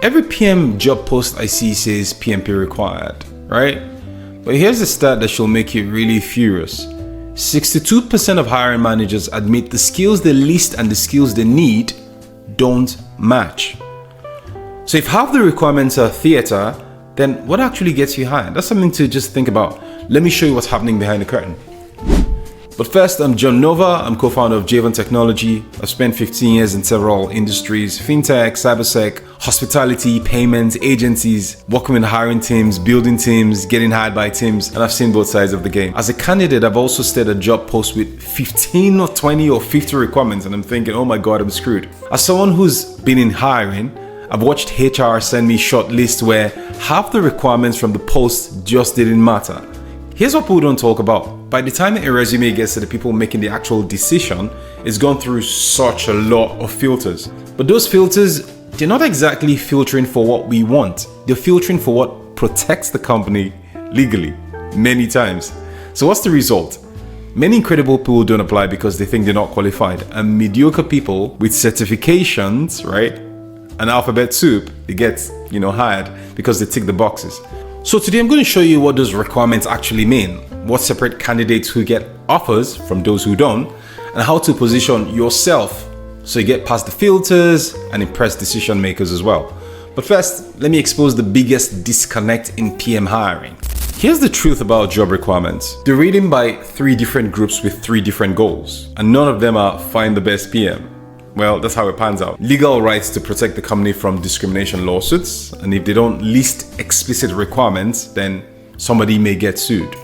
Every PM job post I see says PMP required, right? But here's a stat that should make you really furious. 62% of hiring managers admit the skills they list and the skills they need don't match. So if half the requirements are theater, then what actually gets you hired? That's something to just think about. Let me show you what's happening behind the curtain. But first, I'm John Nova. I'm co-founder of Javon Technology. I've spent 15 years in several industries: fintech, cybersec, hospitality, payments, agencies, working with hiring teams, building teams, getting hired by teams, and I've seen both sides of the game. As a candidate, I've also stared at job posts with 15 or 20 or 50 requirements, and I'm thinking, oh my God, I'm screwed. As someone who's been in hiring, I've watched HR send me short lists where half the requirements from the post just didn't matter. Here's what people don't talk about. By the time a resume gets to the people making the actual decision, it's gone through such a lot of filters. But those filters, they're not exactly filtering for what we want. They're filtering for what protects the company legally, many times. So what's the result? Many incredible people don't apply because they think they're not qualified. And mediocre people with certifications, right, and alphabet soup, they get, hired because they tick the boxes. So today I'm going to show you what those requirements actually mean, what separate candidates who get offers from those who don't, and how to position yourself so you get past the filters and impress decision makers as well. But first, let me expose the biggest disconnect in PM hiring. Here's the truth about job requirements. They're written by 3 different groups with 3 different goals, and none of them are find the best PM. Well, that's how it pans out. Legal rights to protect the company from discrimination lawsuits, and if they don't list explicit requirements, then somebody may get sued.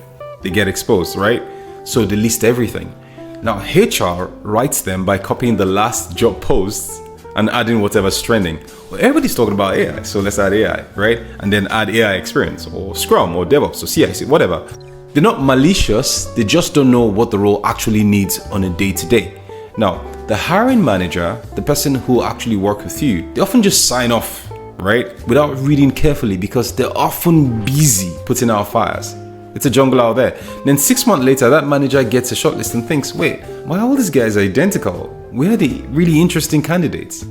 They get exposed, right? So they list everything. Now, HR writes them by copying the last job posts and adding whatever's trending. Well, everybody's talking about AI, so let's add AI, right? And then add AI experience, or Scrum, or DevOps, or CI/CD, whatever. They're not malicious, they just don't know what the role actually needs on a day-to-day. Now, the hiring manager, the person who actually works with you, they often just sign off, right? Without reading carefully because they're often busy putting out fires. It's a jungle out there. Then 6 months later, that manager gets a shortlist and thinks, wait, why all these guys are identical? Where are the really interesting candidates?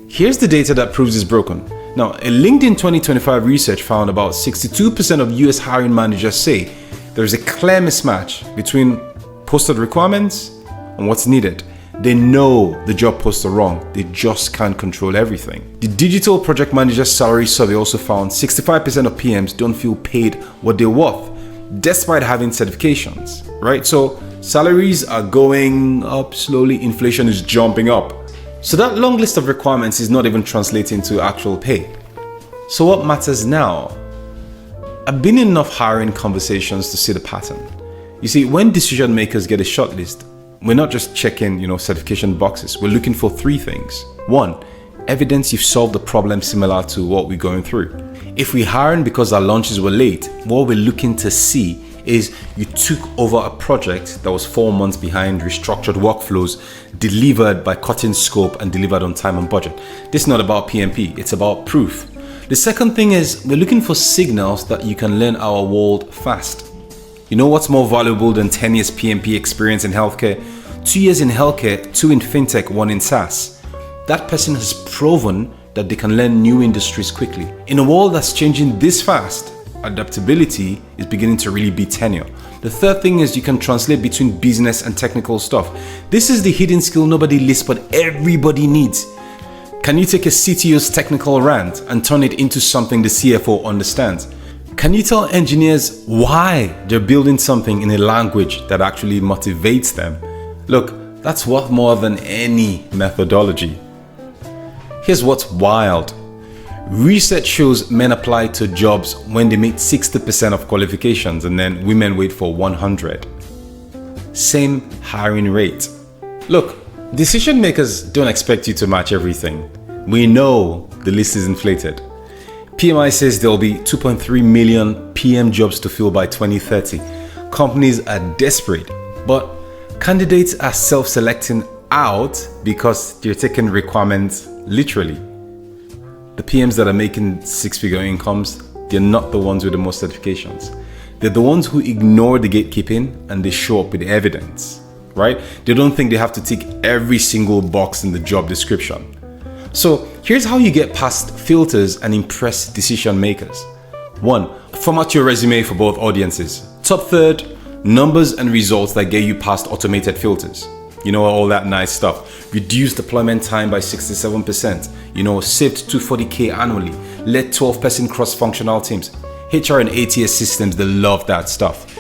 Here's the data that proves it's broken. Now, a LinkedIn 2025 research found about 62% of US hiring managers say there's a clear mismatch between posted requirements and what's needed. They know the job posts are wrong, they just can't control everything. The Digital Project Manager Salary Survey also found 65% of PMs don't feel paid what they're worth, despite having certifications, right? So salaries are going up slowly, inflation is jumping up. So that long list of requirements is not even translating to actual pay. So what matters now? I've been in enough hiring conversations to see the pattern. You see, when decision makers get a shortlist, we're not just checking, certification boxes. We're looking for 3 things. 1, evidence you've solved a problem similar to what we're going through. If we're hiring because our launches were late, what we're looking to see is you took over a project that was 4 months behind, restructured workflows, delivered by cutting scope and delivered on time and budget. This is not about PMP, it's about proof. The second thing is we're looking for signals that you can learn our world fast. You know what's more valuable than 10 years PMP experience in healthcare? 2 years in healthcare, 2 in fintech, 1 in SaaS. That person has proven that they can learn new industries quickly. In a world that's changing this fast, adaptability is beginning to really be tenure. The third thing is you can translate between business and technical stuff. This is the hidden skill nobody lists but everybody needs. Can you take a CTO's technical rant and turn it into something the CFO understands? Can you tell engineers why they're building something in a language that actually motivates them? Look, that's worth more than any methodology. Here's what's wild. Research shows men apply to jobs when they meet 60% of qualifications and then women wait for 100. Same hiring rate. Look, decision makers don't expect you to match everything. We know the list is inflated. PMI says there will be 2.3 million PM jobs to fill by 2030. Companies are desperate, but candidates are self-selecting out because they're taking requirements literally. The PMs that are making 6-figure incomes, they're not the ones with the most certifications. They're the ones who ignore the gatekeeping and they show up with evidence, right? They don't think they have to tick every single box in the job description. So here's how you get past filters and impress decision makers. 1. Format your resume for both audiences. Top third, numbers and results that get you past automated filters. You know, all that nice stuff. Reduce deployment time by 67%. You know, saved $240K annually. Led 12-person cross-functional teams. HR and ATS systems, they love that stuff.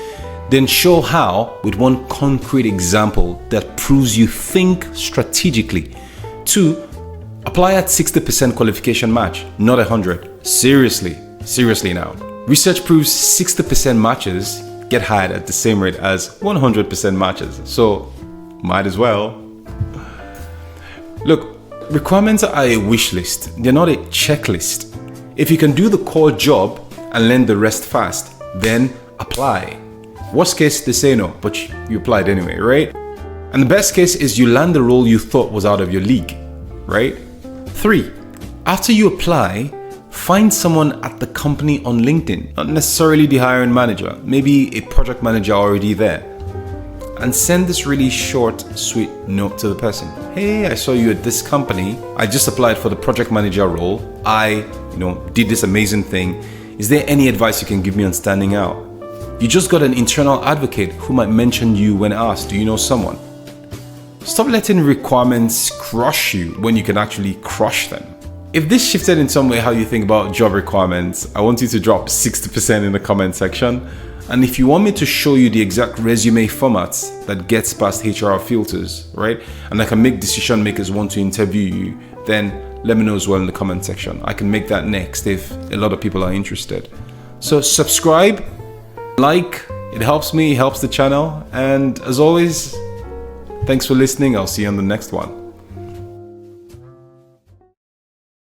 Then show how with one concrete example that proves you think strategically. 2. Apply at 60% qualification match, not 100. Seriously now. Research proves 60% matches get hired at the same rate as 100% matches. So might as well. Look, requirements are a wish list. They're not a checklist. If you can do the core job and learn the rest fast, then apply. Worst case, they say no, but you applied anyway, right? And the best case is you land the role you thought was out of your league, right? 3. After you apply, find someone at the company on LinkedIn, not necessarily the hiring manager, maybe a project manager already there. And send this really short, sweet note to the person. Hey, I saw you at this company. I just applied for the project manager role. I, did this amazing thing. Is there any advice you can give me on standing out? You just got an internal advocate who might mention you when asked, do you know someone? Stop letting requirements crush you when you can actually crush them. If this shifted in some way how you think about job requirements, I want you to drop 60% in the comment section. And if you want me to show you the exact resume formats that gets past HR filters, right? And I can make decision makers want to interview you, then let me know as well in the comment section. I can make that next if a lot of people are interested. So subscribe, like, it helps me, it helps the channel. And as always, thanks for listening. I'll see you on the next one.